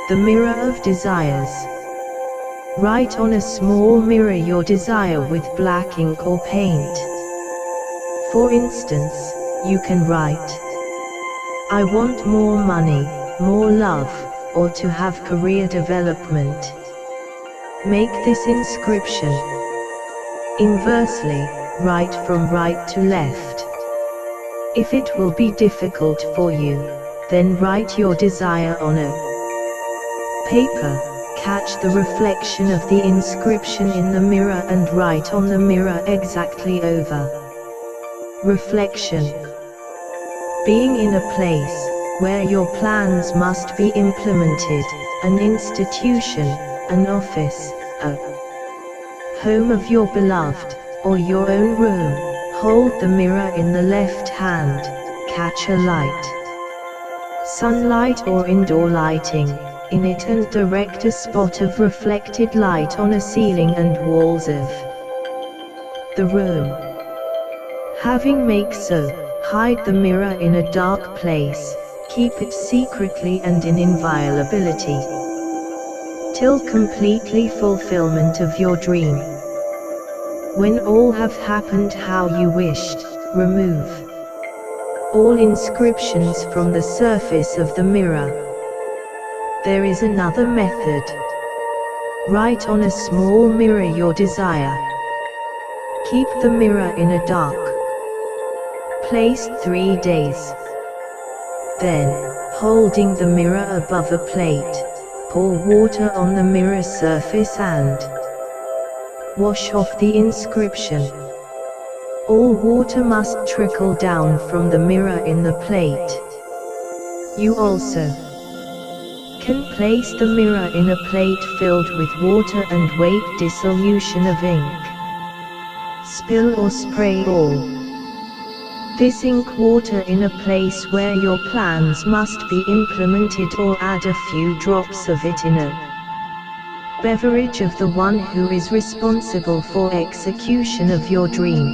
The mirror of desires. Write on a small mirror your desire with black ink or paint. For instance, you can write, "I want more money, more love, or to have career development." Make this inscription. Inversely, write from right to left. If it will be difficult for you, then write your desire on a paper. Catch the reflection of the inscription in the mirror and write on the mirror exactly over. Reflection. Being in a place where your plans must be implemented, an institution, an office, a home of your beloved, or your own room. Hold the mirror in the left hand, catch a light, sunlight or indoor lighting, in it and direct a spot of reflected light on a ceiling and walls of the room. Having make so, hide the mirror in a dark place, keep it secretly and in inviolability, till completely fulfillment of your dream. When all have happened how you wished, remove all inscriptions from the surface of the mirror. There is another method. Write on a small mirror your desire. Keep the mirror in a dark place 3 days. Then, holding the mirror above a plate, pour water on the mirror surface and wash off the inscription. All water must trickle down from the mirror in the plate. You also can place the mirror in a plate filled with water and wait dissolution of ink. Spill or spray all this ink water in a place where your plans must be implemented, or add a few drops of it in a beverage of the one who is responsible for execution of your dream.